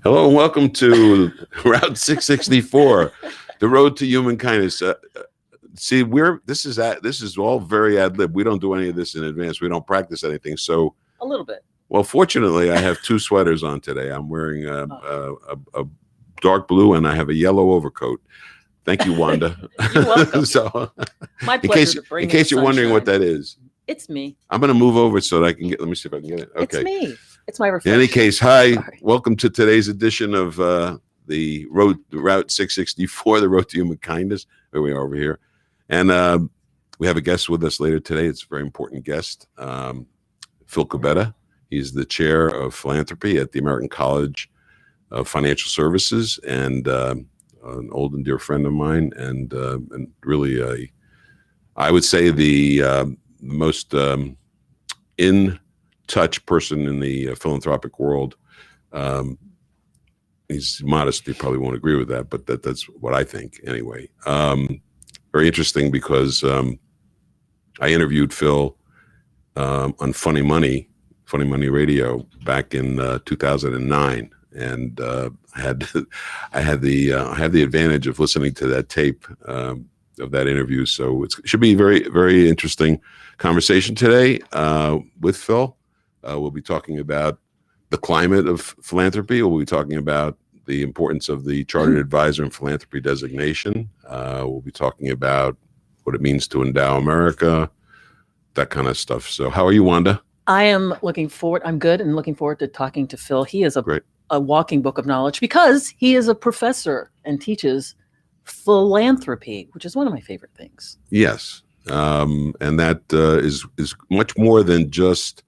Hello and welcome to Route 664, the road to human kindness. See, this is all very ad lib. We don't do any of this in advance. We don't practice anything. So a little bit. Well, fortunately, I have two sweaters on today. I'm wearing a dark blue and I have a yellow overcoat. Thank you, Wanda. You're welcome. So, My pleasure to bring in case you're wondering what that is, it's me. I'm going to move over so that I can get. Let me see if I can get it. Okay, it's me. It's my reflection. In any case, hi, welcome to today's edition of the Route 664, the Road to Human Kindness. Where we are over here, and we have a guest with us later today. It's a very important guest, Phil Cubeta. He's the chair of philanthropy at the American College of Financial Services, and an old and dear friend of mine, and really, I would say the most in touch person in the philanthropic world. He's modest. He probably won't agree with that, but that's what I think anyway. Very interesting because I interviewed Phil on Funny Money Radio back in 2009, and I had the advantage of listening to that tape of that interview. So it should be a very, very interesting conversation today with Phil. We'll be talking about the climate of philanthropy. We'll be talking about the importance of the Chartered Advisor in Philanthropy designation. We'll be talking about what it means to endow America, that kind of stuff. So how are you, Wanda? I am looking forward. I'm good and looking forward to talking to Phil. He is a walking book of knowledge because he is a professor and teaches philanthropy, which is one of my favorite things. Yes. And that is much more than just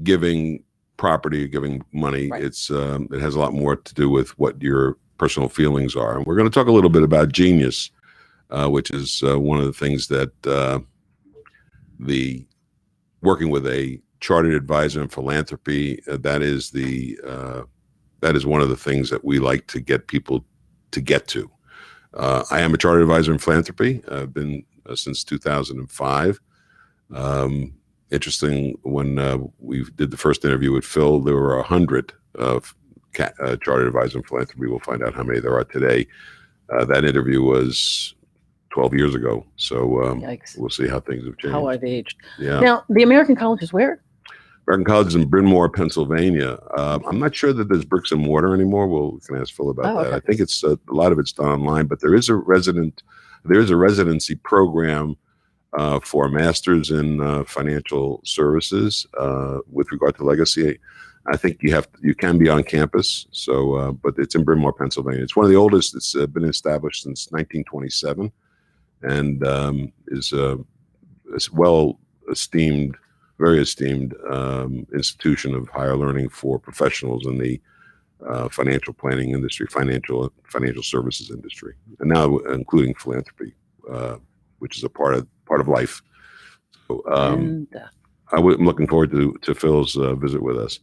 giving property, giving money. Right. It has a lot more to do with what your personal feelings are. And we're going to talk a little bit about genius, which is one of the things that the working with a chartered advisor in philanthropy, that is one of the things that we like to get people to get to. I am a chartered advisor in philanthropy. I've been since 2005. Interesting, when we did the first interview with Phil, there were 100 chartered advisors in philanthropy. We'll find out how many there are today. That interview was 12 years ago. So we'll see how things have changed. How I've aged. Yeah. Now, the American College is where? American College is in Bryn Mawr, Pennsylvania. I'm not sure that there's bricks and mortar anymore. We can ask Phil about that. Okay. I think it's a lot of it's done online, but there is a residency program for a master's in financial services with regard to legacy. I think you can be on campus. So, but it's in Bryn Mawr, Pennsylvania. It's one of the oldest. It's been established since 1927, and is well esteemed, very esteemed institution of higher learning for professionals in the financial planning industry, financial services industry, and now including philanthropy, which is a part of life. So, I'm looking forward to Phil's visit with us.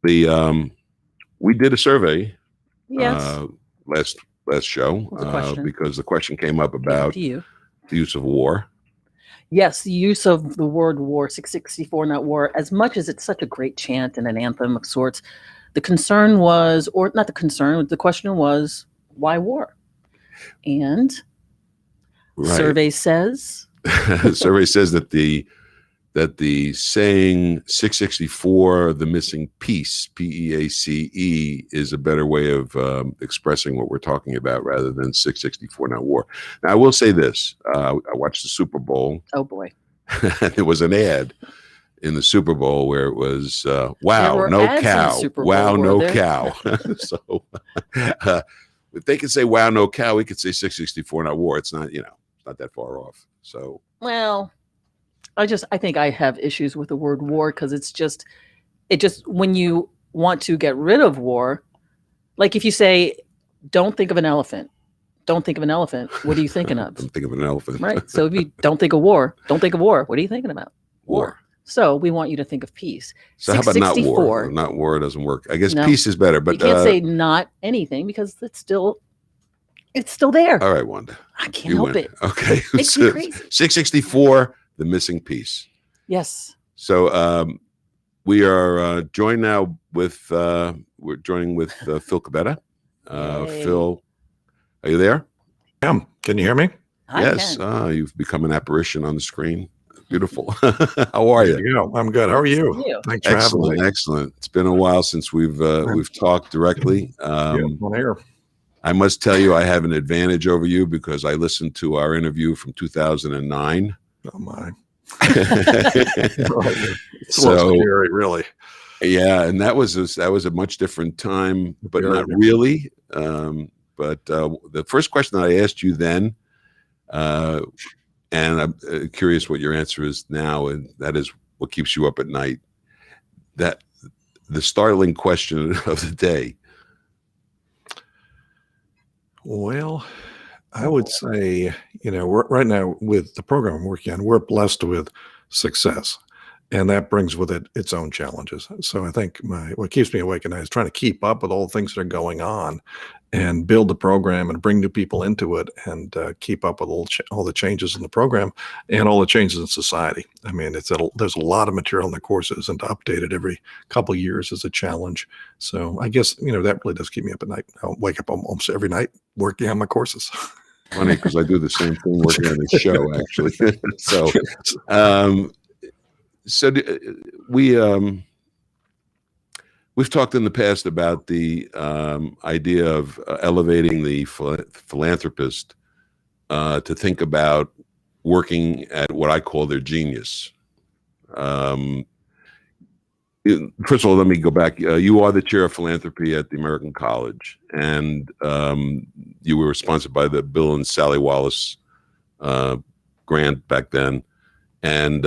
We did a survey last show because the question came up about the use of war. Yes, the use of the word war, 664, not war. As much as it's such a great chant and an anthem of sorts, the concern was, or not the concern, the question was, why war? And survey says that the saying 664, the missing piece, P-E-A-C-E, is a better way of expressing what we're talking about rather than 664, not war. Now, I will say this. I watched the Super Bowl. Oh, boy. There was an ad in the Super Bowl where it was, wow, no cow. Wow, no cow. So if they could say, wow, no cow, we could say 664, not war. It's not, not that far off. So, well, I think I have issues with the word war because it just when you want to get rid of war, like if you say, don't think of an elephant, what are you thinking of? Don't think of an elephant. Right. So if you don't think of war, what are you thinking about? War. So we want you to think of peace. So how about not war? Not war doesn't work. I guess peace is better, but you can't say not anything because it's still there. All right, Wanda. I can't help it. Okay. Makes me crazy. 664, the missing piece. Yes. So We are joined now with we're joining with Phil Cubeta. Phil, are you there? Can you hear me? Yes. You've become an apparition on the screen. Beautiful. How are you? I'm good. How are you? Thanks for having me. Excellent. It's been a while since we've talked directly. I must tell you, I have an advantage over you because I listened to our interview from 2009. Oh my! It's a little scary, really. Yeah, and that was a much different time, but not really. But the first question that I asked you then, and I'm curious what your answer is now, and that is what keeps you up at night. That the startling question of the day. Well, I would say, right now with the program I'm working on, we're blessed with success, and that brings with it its own challenges. So I think what keeps me awake at night is trying to keep up with all the things that are going on and build the program and bring new people into it and keep up with all the changes in the program and all the changes in society. I mean, there's a lot of material in the courses, and to update it every couple of years is a challenge. So I guess, that really does keep me up at night. I wake up almost every night working on my courses. Funny, because I do the same thing working on this show, actually. We've talked in the past about the idea of elevating the philanthropist to think about working at what I call their genius. First of all, let me go back. You are the chair of philanthropy at the American College, and you were sponsored by the Bill and Sally Wallace grant back then. And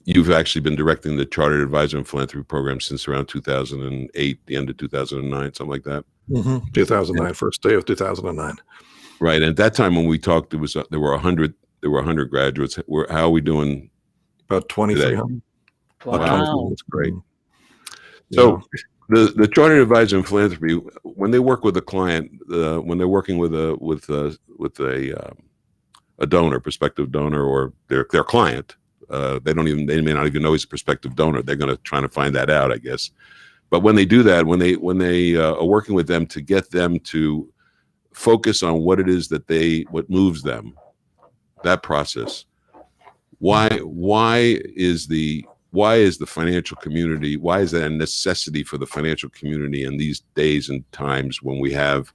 you've actually been directing the Chartered Advisor and Philanthropy program since around 2008, the end of 2009, something like that. 2009, first day of 2009. Right. And at that time when we talked, there were 100 graduates. How are we doing? About 2,300. Wow. That's great. So the Chartered Advisor in Philanthropy, when they work with a client, when they're working with a donor, prospective donor, or their client, they may not even know he's a prospective donor. They're going to try to find that out, I guess. But when they do that, when they are working with them to get them to focus on what it is what moves them, that process. Why is the financial community, why is that a necessity for the financial community in these days and times when we have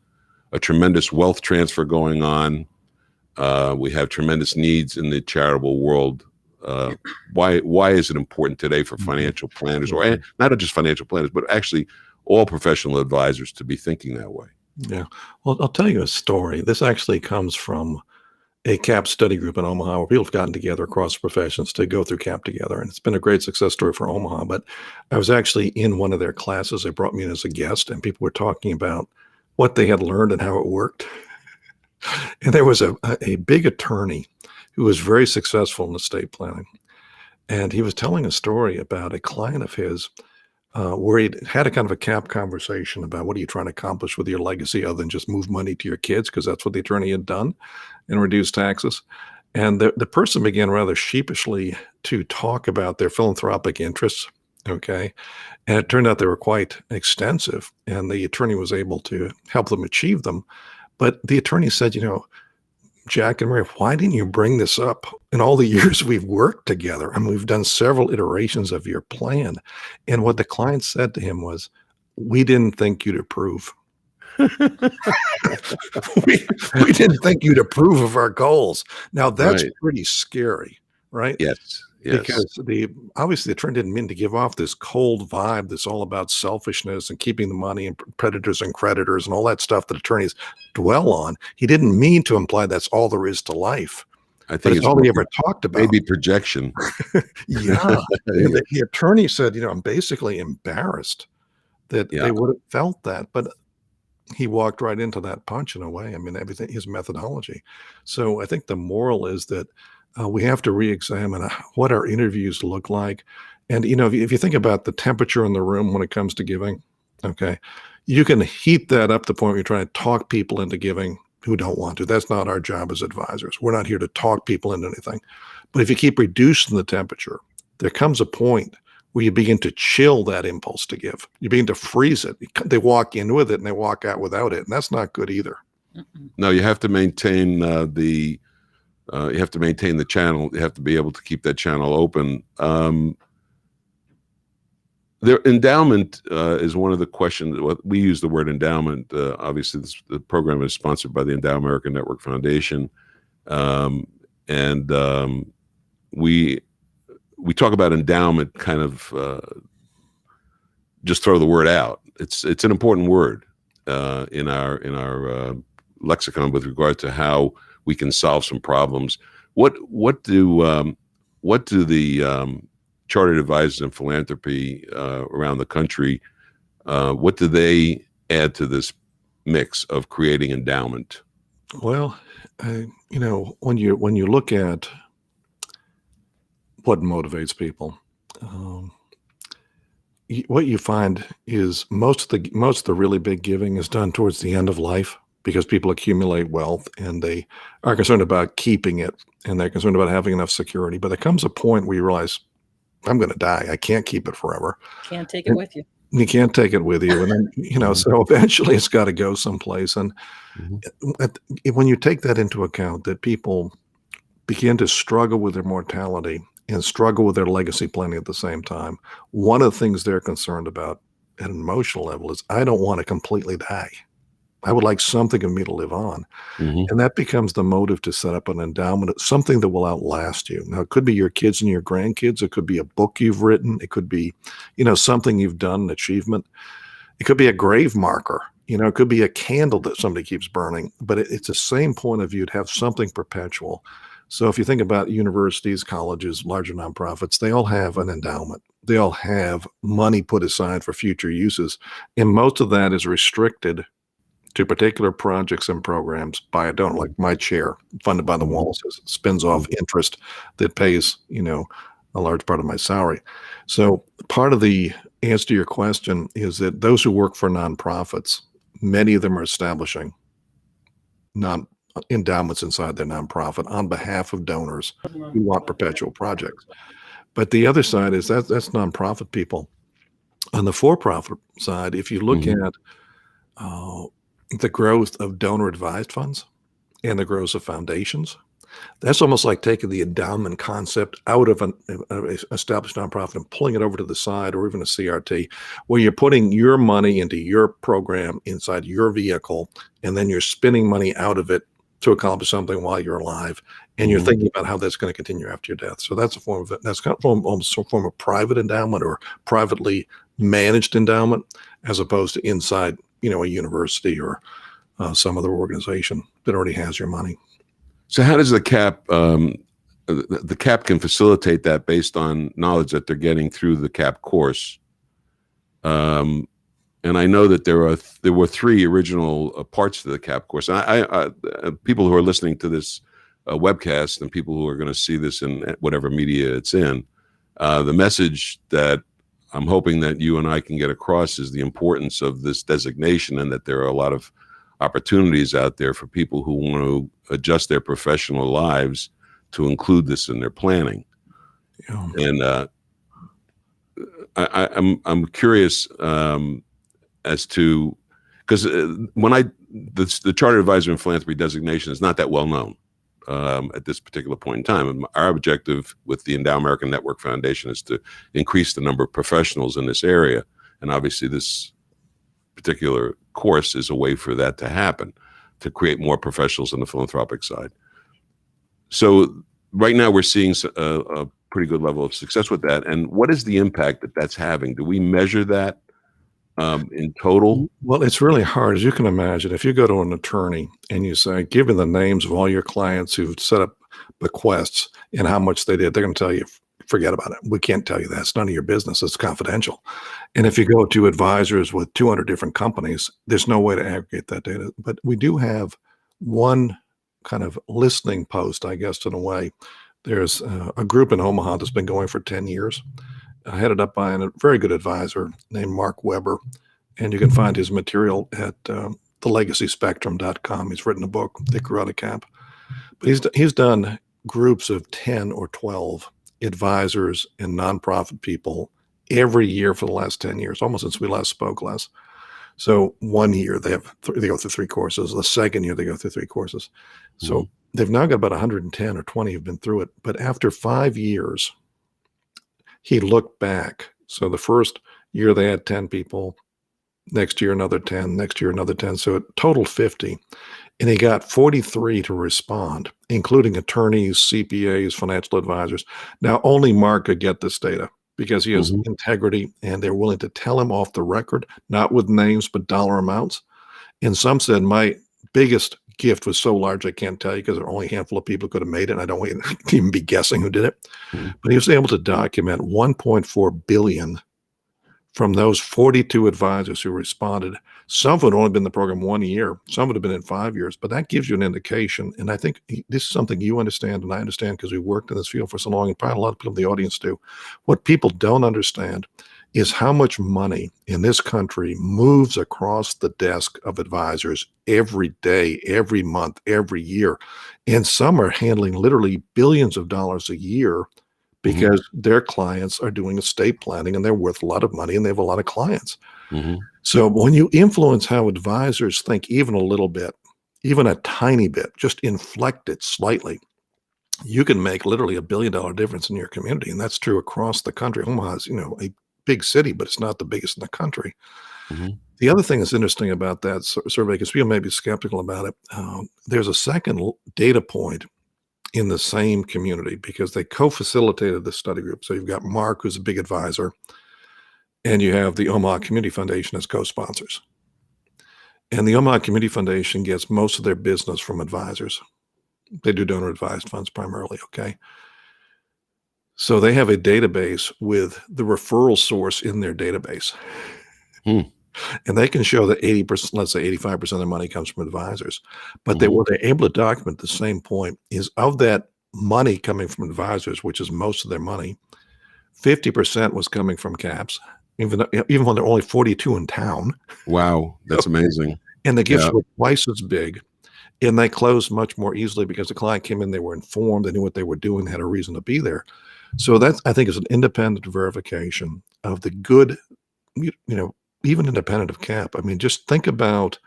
a tremendous wealth transfer going on? We have tremendous needs in the charitable world. Why is it important today for financial planners, or not just financial planners, but actually all professional advisors to be thinking that way? Yeah. Well, I'll tell you a story. This actually comes from a CAP study group in Omaha where people have gotten together across professions to go through CAP together. And it's been a great success story for Omaha. But I was actually in one of their classes. They brought me in as a guest, and people were talking about what they had learned and how it worked. And there was a big attorney who was very successful in estate planning. And he was telling a story about a client of his where he had a kind of a CAP conversation about what are you trying to accomplish with your legacy other than just move money to your kids, because that's what the attorney had done, and reduce taxes. And the person began rather sheepishly to talk about their philanthropic interests, okay? And it turned out they were quite extensive, and the attorney was able to help them achieve them. But the attorney said, Jack and Maria, why didn't you bring this up in all the years we've worked together? I mean, we've done several iterations of your plan. And what the client said to him was, we didn't think you'd approve. we didn't think you'd approve of our goals. Now, that's pretty scary, right? Yes. Because obviously the attorney didn't mean to give off this cold vibe that's all about selfishness and keeping the money and predators and creditors and all that stuff that attorneys dwell on. He didn't mean to imply that's all there is to life. I think it's all he ever talked about. Maybe projection. Yeah. The attorney said, I'm basically embarrassed that they would have felt that. But he walked right into that punch in a way. I mean, everything, his methodology. So I think the moral is that we have to re-examine what our interviews look like. And, if you think about the temperature in the room when it comes to giving, okay, you can heat that up to the point where you're trying to talk people into giving who don't want to. That's not our job as advisors. We're not here to talk people into anything. But if you keep reducing the temperature, there comes a point where you begin to chill that impulse to give. You begin to freeze it. They walk in with it and they walk out without it, and that's not good either. No, you have to maintain the channel. You have to be able to keep that channel open. Their endowment is one of the questions. We use the word endowment. Obviously, the program is sponsored by the Endow American Network Foundation, and we talk about endowment kind of just throw the word out. It's an important word in our lexicon with regard to how we can solve some problems. What do the chartered advisors in philanthropy around the country, what do they add to this mix of creating endowment? Well, when you look at what motivates people, what you find is most of the really big giving is done towards the end of life, because people accumulate wealth and they are concerned about keeping it, and they're concerned about having enough security. But there comes a point where you realize, I'm going to die. I can't keep it forever. Can't take it with you. You can't take it with you. And then, so eventually it's got to go someplace. And when you take that into account, that people begin to struggle with their mortality and struggle with their legacy planning at the same time, one of the things they're concerned about at an emotional level is, I don't want to completely die. I would like something of me to live on. And that becomes the motive to set up an endowment, something that will outlast you. Now, it could be your kids and your grandkids. It could be a book you've written. It could be, something you've done, an achievement. It could be a grave marker. It could be a candle that somebody keeps burning. But it's the same point of view to have something perpetual. So if you think about universities, colleges, larger nonprofits, they all have an endowment. They all have money put aside for future uses. And most of that is restricted to particular projects and programs by a donor, like my chair, funded by the Wallaces. It spins off interest that pays, a large part of my salary. So part of the answer to your question is that those who work for nonprofits, many of them are establishing endowments inside their nonprofit on behalf of donors who want perpetual projects. But the other side is that's nonprofit people. On the for-profit side, if you look at the growth of donor-advised funds and the growth of foundations, that's almost like taking the endowment concept out of an established nonprofit and pulling it over to the side, or even a CRT, where you're putting your money into your program inside your vehicle, and then you're spending money out of it to accomplish something while you're alive, and you're thinking about how that's going to continue after your death. So that's a form of it. That's kind of almost a form of private endowment or privately managed endowment, as opposed to inside, a university or some other organization that already has your money. So how does the CAP, the CAP can facilitate that based on knowledge that they're getting through the CAP course? And I know that there were three original parts to the CAP course. And I people who are listening to this webcast and people who are going to see this in whatever media it's in, the message that I'm hoping that you and I can get across is the importance of this designation, and that there are a lot of opportunities out there for people who want to adjust their professional lives to include this in their planning. And I'm curious as to, because the Chartered Advisor in Philanthropy designation is not that well known at this particular point in time. And our objective with the Endow American Network Foundation is to increase the number of professionals in this area. And obviously this particular course is a way for that to happen, to create more professionals on the philanthropic side. So right now we're seeing a pretty good level of success with that. And what is the impact that that's having? Do we measure that in total? Well, it's really hard. As you can imagine, if you go to an attorney and you say, given the names of all your clients who've set up bequests and how much they did, they're going to tell you, forget about it. We can't tell you that. It's none of your business. It's confidential. And if you go to advisors with 200 different companies, there's no way to aggregate that data. But we do have one kind of listening post, I guess, in a way. There's a group in Omaha that's been going for 10 years, headed up by a very good advisor named Mark Weber. And you can find his material at thelegacyspectrum.com. He's written a book, They Grew Out of Cap. But he's done groups of 10 or 12 advisors and nonprofit people every year for the last 10 years, almost since we last spoke, Les. So 1 year they go through 3 courses. The second year they go through 3 courses. So they've now got about 110 or 20 who've been through it. But after 5 years, he looked back. So the first year they had 10 people, next year another 10, next year another 10. So it totaled 50. And he got 43 to respond, including attorneys, CPAs, financial advisors. Now, only Mark could get this data because he has integrity, and they're willing to tell him off the record, not with names, but dollar amounts. And some said, my biggest gift was so large, I can't tell you because there are only a handful of people who could have made it. And I don't want to even be guessing who did it. But he was able to document 1.4 billion from those 42 advisors who responded. Some would have only been in the program 1 year. Some would have been in 5 years, but that gives you an indication. And I think this is something you understand and I understand because we worked in this field for so long, and probably a lot of people in the audience do. What people don't understand is how much money in this country moves across the desk of advisors every day, every month, every year. And some are handling literally billions of dollars a year because their clients are doing estate planning and they're worth a lot of money and they have a lot of clients. So when you influence how advisors think even a little bit, even a tiny bit, just inflect it slightly, you can make literally $1 billion difference in your community. And that's true across the country. Omaha is, a big city, but it's not the biggest in the country. The other thing that's interesting about that survey, because people may be skeptical about it, there's a second data point in the same community because they co-facilitated the study group. So you've got Mark, who's a big advisor, and you have the Omaha Community Foundation as co-sponsors. And the Omaha Community Foundation gets most of their business from advisors. They do donor advised funds primarily, okay? So they have a database with the referral source in their database. And they can show that 80%, let's say 85% of their money comes from advisors. But what they're able to document at the same point is of that money coming from advisors, which is most of their money, 50% was coming from CAPS, even though there are only 42 in town. Wow, that's amazing. And the gifts were twice as big. And they closed much more easily because the client came in, they were informed, they knew what they were doing, they had a reason to be there. So that, I think, is an independent verification of the good, even independent of CAP. I mean, just think about,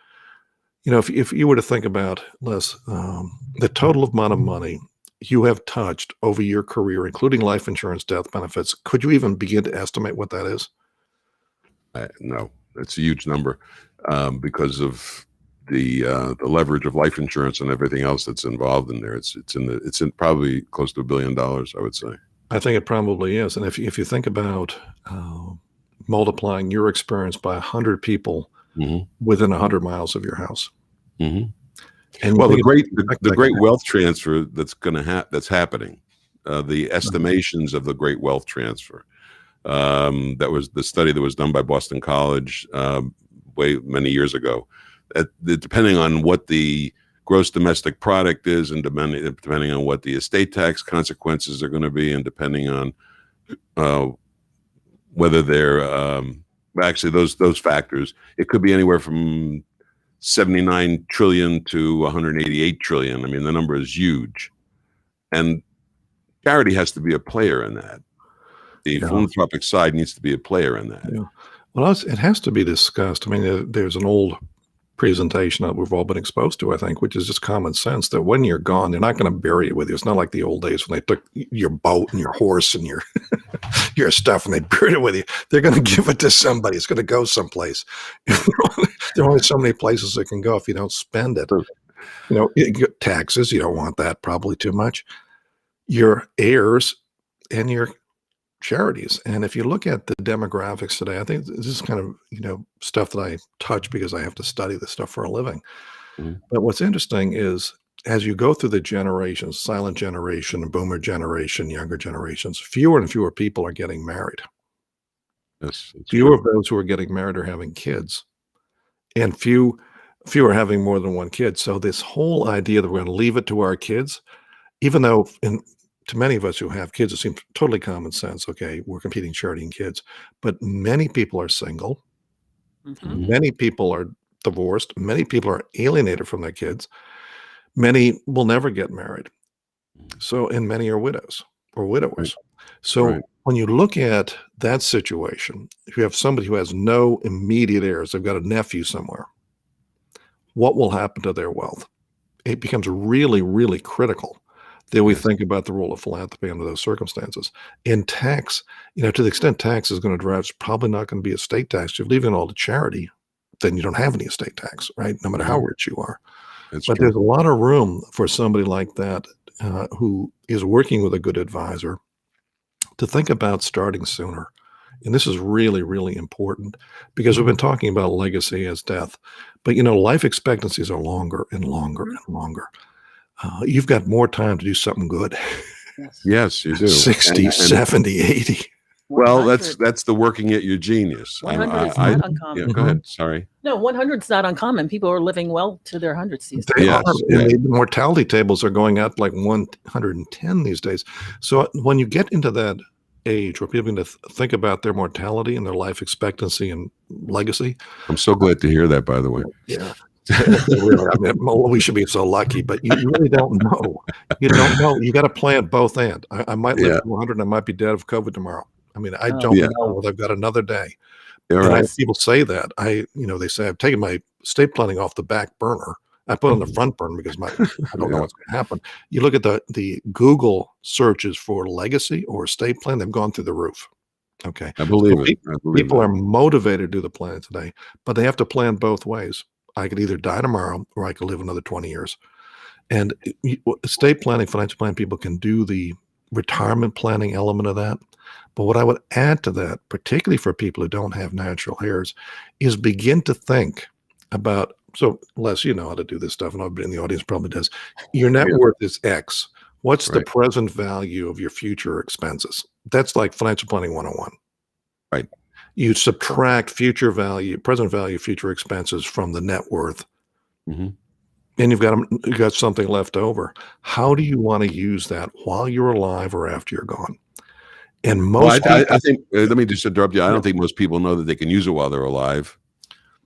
if you were to think about, Les, the total amount of money you have touched over your career, including life insurance, death benefits, could you even begin to estimate what that is? No, it's a huge number because of the leverage of life insurance and everything else that's involved in there. It's in probably close to $1 billion, I would say. I think it probably is. And if you think about multiplying your experience by 100 people within 100 miles of your house. And the great wealth transfer that's happening, the estimations of the great wealth transfer. That was the study that was done by Boston College way many years ago. Depending on what the gross domestic product is, and depending on what the estate tax consequences are going to be, and depending on whether they're actually those factors, it could be anywhere from 79 trillion to 188 trillion. I mean, the number is huge, and charity has to be a player in that. The philanthropic side needs to be a player in that. Well, it has to be discussed. I mean, there's an old presentation that we've all been exposed to, I think, which is just common sense that when you're gone, they're not going to bury it with you. It's not like the old days when they took your boat and your horse and your stuff and they buried it with you. They're going to give it to somebody. It's going to go someplace. There are only so many places it can go if you don't spend it. Taxes, you don't want that probably too much. Your heirs and your charities. And if you look at the demographics today, I think this is kind of, stuff that I touch because I have to study this stuff for a living. But what's interesting is as you go through the generations, silent generation, boomer generation, younger generations, fewer and fewer people are getting married. Yes, fewer of those who are getting married are having kids, and few are having more than one kid. So this whole idea that we're going to leave it to our kids, even though to many of us who have kids, it seems totally common sense. Okay, we're competing charity and kids, but many people are single. Many people are divorced. Many people are alienated from their kids. Many will never get married. So, and many are widows or widowers. Right. So Right. when you look at that situation, if you have somebody who has no immediate heirs, they've got a nephew somewhere, what will happen to their wealth? It becomes really, really critical that we Yes. think about the role of philanthropy under those circumstances. In tax, to the extent tax is going to drive, it's probably not going to be estate tax. If you're leaving it all to charity, then you don't have any estate tax, right? No matter how rich you are. That's But true. there's a lot of room for somebody like that who is working with a good advisor to think about starting sooner. And this is really, really important because we've been talking about legacy as death, but life expectancies are longer and longer and longer. You've got more time to do something good. Yes. Yes, you do. 60, 70, 80. Well, 100. that's the working at your genius. 100 is I- not uncommon. yeah, go ahead. Sorry. No, 100 is not uncommon. People are living well to their hundreds these days. They Yes, are, yeah. and the mortality tables are going up like 110 these days. So when you get into that age where people begin to think about their mortality and their life expectancy and legacy, I'm so glad to hear that, by the way. yeah. Really, I mean, we should be so lucky, but you really don't know. You don't know. You got to plan both and. I might live Yeah. to 100 and I might be dead of COVID tomorrow. I mean, I Oh, don't yeah. know whether I've got another day. All And I right. have people say that. They say I've taken my estate planning off the back burner. I put it on the front burner because I don't know Yeah. what's going to happen. You look at the Google searches for legacy or estate plan; they've gone through the roof. Okay, I believe So it. I believe people it. are motivated to do the plan today, but they have to plan both ways. I could either die tomorrow or I could live another 20 years. And estate planning, financial planning people can do the retirement planning element of that. But what I would add to that, particularly for people who don't have natural heirs, is begin to think about, so Les, you know how to do this stuff, and everybody in the audience probably does. Your net Yeah. worth is X. What's the Right. present value of your future expenses? That's like financial planning 101. Right. You subtract future value, present value, future expenses from the net worth, Mhm. and you've got something left over. How do you want to use that while you're alive or after you're gone? And Well, most I people, think, let me just interrupt you. I don't think most people know that they can use it while they're alive.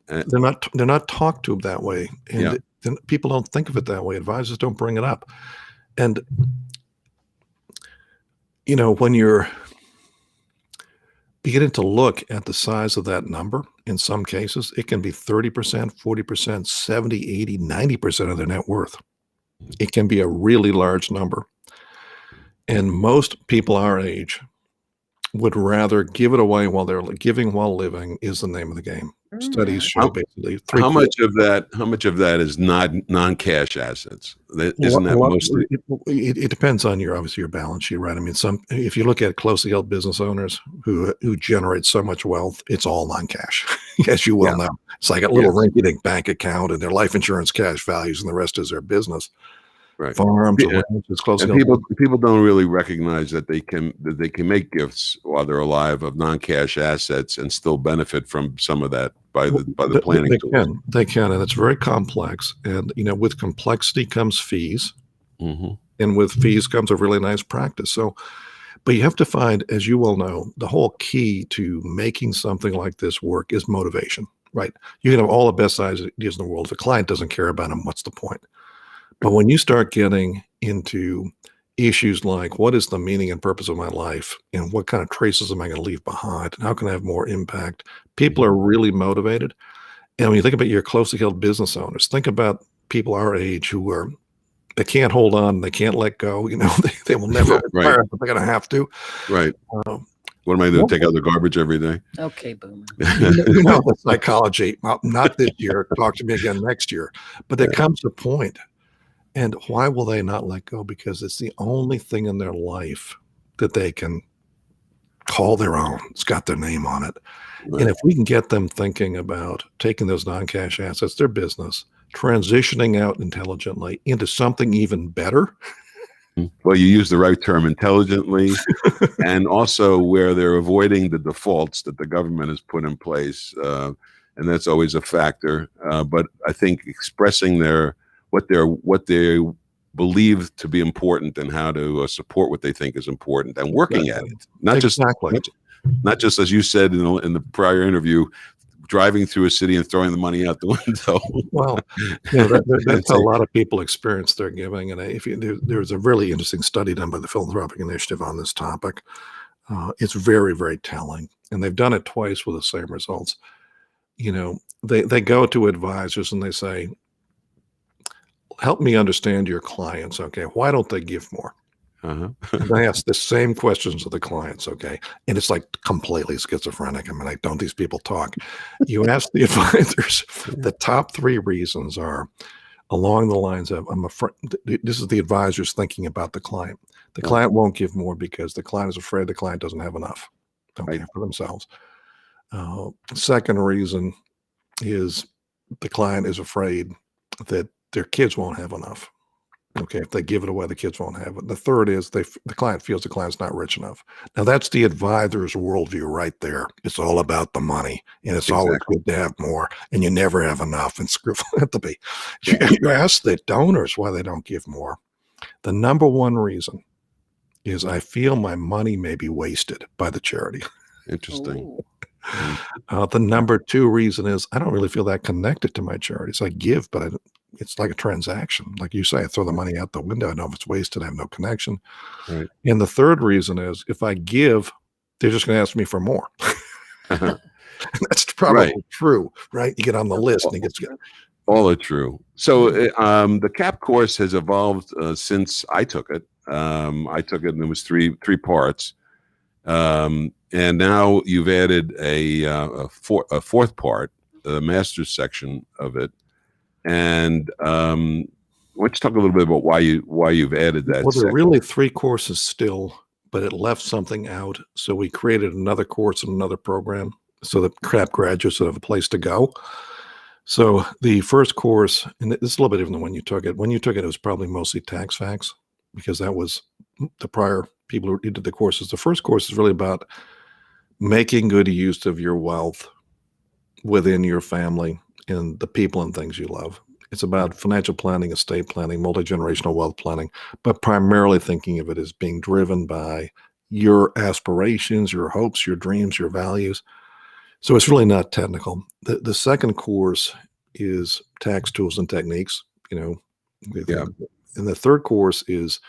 they're not talked to that way, and Yeah. then people don't think of it that way. Advisors don't bring it up, and when you're beginning to look at the size of that number, in some cases, it can be 30%, 40%, 70, 80, 90% of their net worth. It can be a really large number. And most people our age would rather give it away while they're giving while living is the name of the game. Studies show How- basically How much of that is not non-cash assets? Isn't that mostly? It depends on obviously your balance sheet, right? I mean, if you look at closely held business owners who generate so much wealth, it's all non-cash, as you well know. It's like a little rinky-dink bank account and their life insurance cash values, and the rest is their business. Right. Farms, Yeah. ranches, closely And held. people don't really recognize that they can make gifts while they're alive of non-cash assets and still benefit from some of that by the planning tools. They can, and it's very complex. And with complexity comes fees, Mhm. and with fees comes a really nice practice. So, but you have to find, as you well know, the whole key to making something like this work is motivation, right? You can have all the best ideas in the world. If the client doesn't care about them, what's the point? But when you start getting into issues like what is the meaning and purpose of my life and what kind of traces am I going to leave behind and how can I have more impact, people are really motivated. And when you think about your closely held business owners, think about people our age who they can't hold on, they can't let go. They will never retire, but they're going to have to. Right. Um, What am I doing? Take out the garbage every day? Okay, boomer. The psychology. Not this year. Talk to me again next year. But there comes a point. And why will they not let go? Because it's the only thing in their life that they can call their own. It's got their name on it. Right. And if we can get them thinking about taking those non-cash assets, their business, transitioning out intelligently into something even better. Well, you use the right term, intelligently, and also where they're avoiding the defaults that the government has put in place, and that's always a factor. But I think expressing what they believe to be important and how to support what they think is important and working at it, not just as you said in the prior interview, driving through a city and throwing the money out the window. Well, that's how a lot of people experience their giving. And there's a really interesting study done by the Philanthropic Initiative on this topic. It's very, very telling. And they've done it twice with the same results. They go to advisors and they say, help me understand your clients. Okay. Why don't they give more? And I ask the same questions to the clients. Okay. And it's like completely schizophrenic. I mean, like, don't these people talk? You ask the advisors, the top 3 reasons are along the lines of, I'm afraid, this is the advisors thinking about the client. The client won't give more because the client is afraid the client doesn't have enough for themselves. Second reason is the client is afraid that their kids won't have enough. Okay, if they give it away, the kids won't have it. The third is the client feels the client's not rich enough. Now, that's the advisor's worldview right there. It's all about the money, and it's always good to have more, and you never have enough, and screw philanthropy. You ask the donors why they don't give more. The number one reason is I feel my money may be wasted by the charity. Interesting. The number 2 reason is I don't really feel that connected to my charities. I give, but it's like a transaction. Like you say, I throw the money out the window. I know if it's wasted, I have no connection. Right. And the third reason is if I give, they're just going to ask me for more. That's probably true, right? You get on the list and it gets all are true. So the CAP course has evolved since I took it. I took it and there was three parts. And now you've added a fourth part, the master's section of it. And why don't you talk a little bit about why you've added that? Well, there are really 3 courses still, but it left something out. So we created another course and another program so that CAP graduates have a place to go. So the first course, and it's a little bit different than when you took it. When you took it, it was probably mostly tax facts because that was the prior people who did the courses. The first course is really about making good use of your wealth within your family and the people and things you love. It's about financial planning, estate planning, multi-generational wealth planning, but primarily thinking of it as being driven by your aspirations, your hopes, your dreams, your values. So it's really not technical. The second course is tax tools and techniques, And the third course is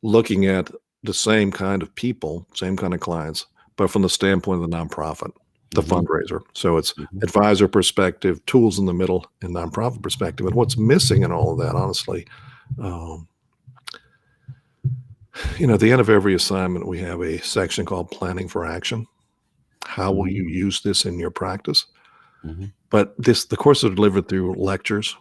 looking at the same kind of people, same kind of clients, but from the standpoint of the nonprofit, the fundraiser. So it's advisor perspective, tools in the middle, and nonprofit perspective. And what's missing in all of that, honestly, at the end of every assignment, we have a section called Planning for Action. How will you use this in your practice? But the course is delivered through lectures.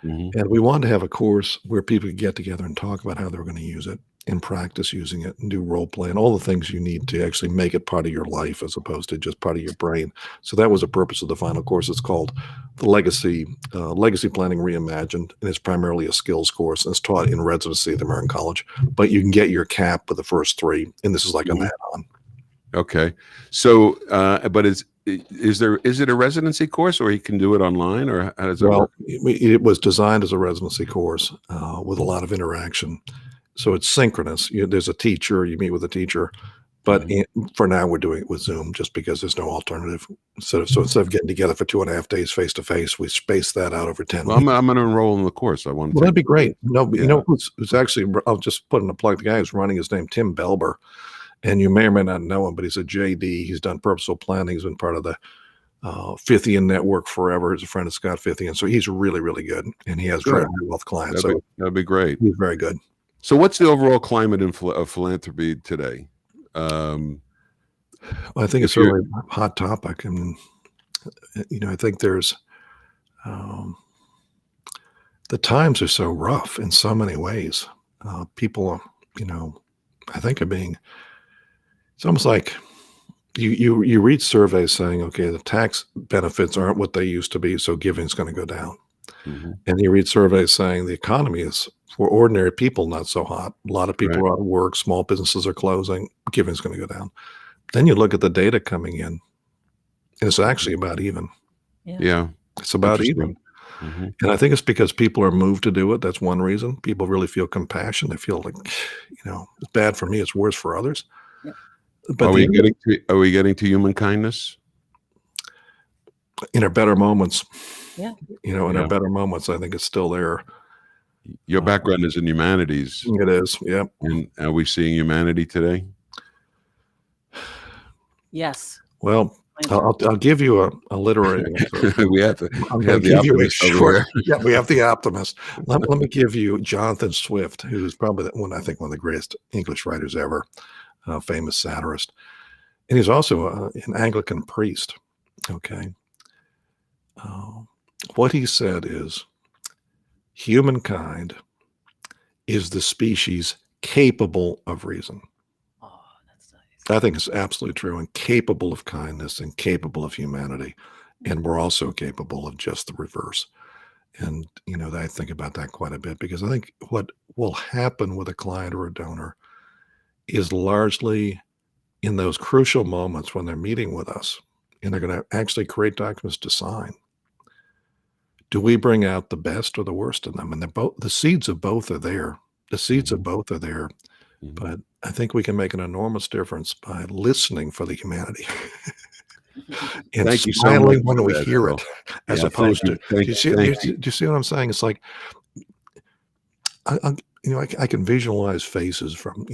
And we wanted to have a course where people could get together and talk about how they're going to use it and practice using it and do role play and all the things you need to actually make it part of your life as opposed to just part of your brain. So that was the purpose of the final course. It's called the Legacy Planning Reimagined, and it's primarily a skills course, and it's taught in residency at the American College. But you can get your CAP with the first 3, and this is like an add-on. Okay. So, but is it a residency course, or you can do it online, or how does it work? It was designed as a residency course with a lot of interaction. So it's synchronous. There's a teacher, you meet with a teacher, but for now we're doing it with Zoom just because there's no alternative. So instead of getting together for 2.5 days face to face, we space that out over 10 weeks. I'm going to enroll in the course. That'd be great. Who's actually, I'll just put in a plug. The guy who's running his name, Tim Belber. And you may or may not know him, but he's a JD. He's done purposeful planning. He's been part of the Fithian network forever. He's a friend of Scott Fithian. So he's really, really good. And he has great wealth clients. That'd be great. He's very good. So what's the overall climate of philanthropy today? I think it's a really hot topic. I mean, I think there's the times are so rough in so many ways. People are, I think are being, it's almost like you read surveys saying, okay, the tax benefits aren't what they used to be, so giving's going to go down. And you read surveys saying the economy is, for ordinary people, not so hot. A lot of people are out of work. Small businesses are closing. Giving's going to go down. Then you look at the data coming in, and it's actually about even. Yeah. It's about even. And I think it's because people are moved to do it. That's one reason. People really feel compassion. They feel like, it's bad for me. It's worse for others. But are we getting to human kindness? in our better moments. Yeah. In our better moments, I think it's still there. Your background is in humanities. It is, yeah. And are we seeing humanity today? Yes. Well, I'll give you a literary answer. We have to. I'm going to give you a short. Yeah, we have the optimist. Let me give you Jonathan Swift, who's probably one of the greatest English writers ever, famous satirist, and he's also an Anglican priest. Okay. What he said is, humankind is the species capable of reason. Oh, that's nice. I think it's absolutely true, and capable of kindness and capable of humanity. And we're also capable of just the reverse. And, I think about that quite a bit, because I think what will happen with a client or a donor is largely in those crucial moments when they're meeting with us and they're going to actually create documents to sign. Do we bring out the best or the worst in them? And the seeds of both are there. The seeds of both are there. But I think we can make an enormous difference by listening for the humanity. And thank you smiling so much when we that, hear it, as opposed to. Do you see what I'm saying? It's like, I can visualize faces from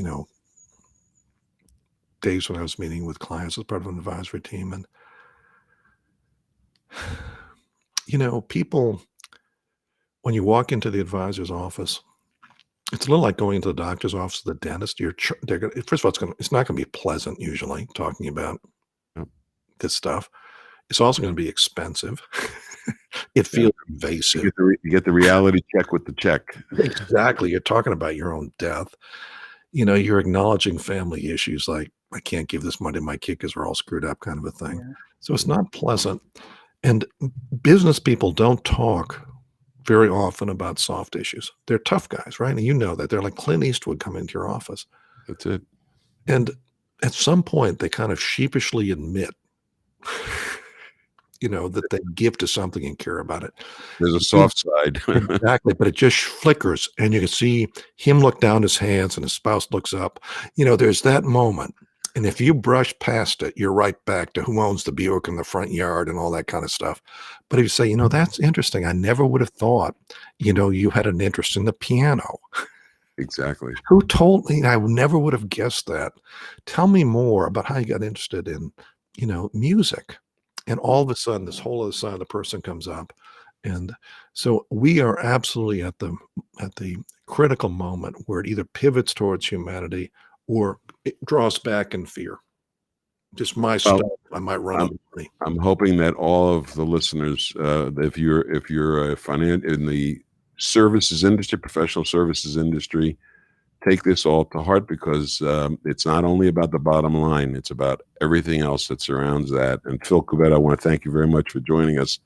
days when I was meeting with clients as part of an advisory team, and people, when you walk into the advisor's office, it's a little like going into the doctor's office, the dentist. First of all, it's not going to be pleasant usually talking about this stuff. It's also going to be expensive. It feels invasive. You get the reality check with the check. Exactly. You're talking about your own death. You're acknowledging family issues like, I can't give this money to my kid because we're all screwed up, kind of a thing. Yeah. So it's not pleasant. And business people don't talk very often about soft issues. They're tough guys, right? And you know that. They're like Clint Eastwood coming into your office. That's it. And at some point, they kind of sheepishly admit, that they give to something and care about it. There's a soft side. Exactly. But it just flickers. And you can see him look down his hands and his spouse looks up. There's that moment. And if you brush past it, you're right back to who owns the Buick in the front yard and all that kind of stuff. But if you say, that's interesting, I never would have thought, you had an interest in the piano. Exactly. Who told me? I never would have guessed that. Tell me more about how you got interested in, music. And all of a sudden, this whole other side of the person comes up. And so we are absolutely at the critical moment where it either pivots towards humanity or it draws back in fear. Just my stuff. I might run out of money. I'm hoping that all of the listeners, if you're in the services industry, professional services industry, take this all to heart, because it's not only about the bottom line; it's about everything else that surrounds that. And Phil Cubeta, I want to thank you very much for joining us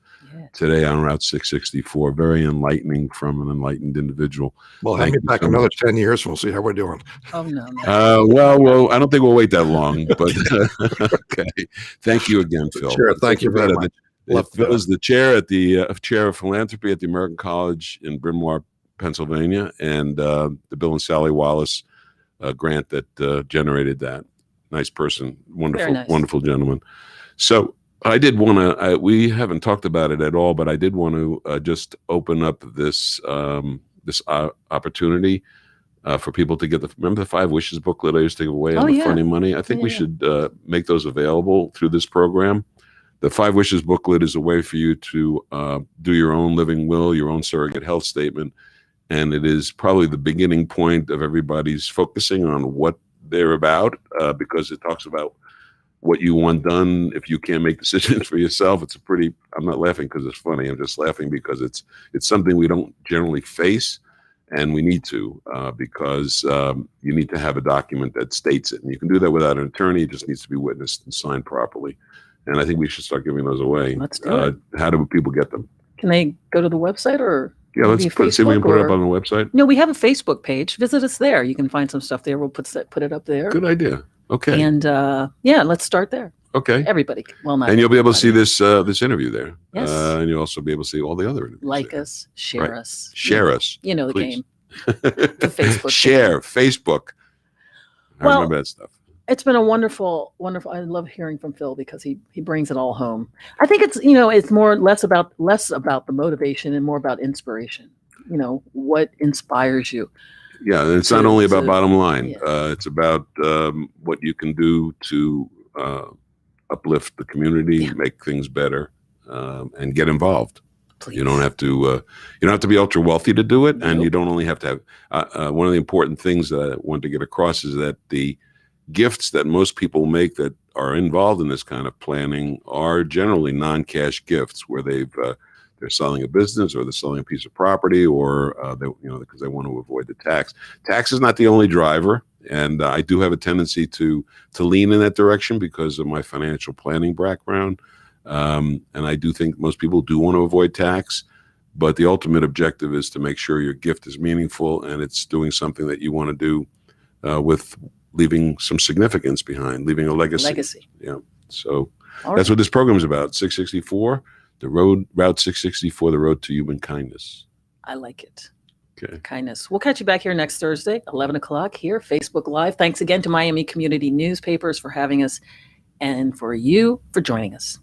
today on Route 664. Very enlightening from an enlightened individual. Well, hang it back another 10 years, and we'll see how we're doing. Oh, no. Well, I don't think we'll wait that long, but okay. Thank you again, Phil. Sure, thank you very much. Phil is the chair of philanthropy at the American College in Bryn Mawr, Pennsylvania, and the Bill and Sally Wallace grant that generated that. Nice person, wonderful gentleman. So I did want to, we haven't talked about it at all, but I did want to just open up this opportunity for people to get remember the 5 Wishes booklet I used to give away on the Funny Money? I think we should make those available through this program. The 5 Wishes booklet is a way for you to do your own living will, your own surrogate health statement. And it is probably the beginning point of everybody's focusing on what they're about, because it talks about what you want done if you can't make decisions for yourself. I'm not laughing because it's funny. I'm just laughing because it's something we don't generally face, and we need to, because you need to have a document that states it. And you can do that without an attorney. It just needs to be witnessed and signed properly. And I think we should start giving those away. Let's do it. How do people get them? Can they go to the website or? Yeah, let's see if we can put it up on the website. No, we have a Facebook page. Visit us there. You can find some stuff there. We'll put it up there. Good idea. Okay. And let's start there. Okay. Everybody. Well, not. And you'll be able to see this interview there. Yes. And you'll also be able to see all the other interviews. Like there. us, share us. Share us. You know the please. game. The Facebook. Share Facebook. I remember that stuff. It's been a wonderful, wonderful. I love hearing from Phil because he brings it all home. I think it's less about the motivation and more about inspiration. What inspires you. Yeah, and it's not only about bottom line. Yeah. It's about what you can do to uplift the community, make things better, and get involved. Please. You don't have to be ultra wealthy to do it, and you don't only have to have. One of the important things that I want to get across is that the gifts that most people make that are involved in this kind of planning are generally non-cash gifts, where they're selling a business, or they're selling a piece of property, or because they want to avoid the tax. Tax is not the only driver, and I do have a tendency to lean in that direction because of my financial planning background. And I do think most people do want to avoid tax, but the ultimate objective is to make sure your gift is meaningful and it's doing something that you want to do with leaving some significance behind, leaving a legacy. Yeah. So that's what this program is about. 664, Route 664, the road to human kindness. I like it. Okay. Kindness. We'll catch you back here next Thursday, 11 o'clock here, Facebook Live. Thanks again to Miami Community Newspapers for having us, and for you for joining us.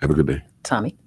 Have a good day. Tommy.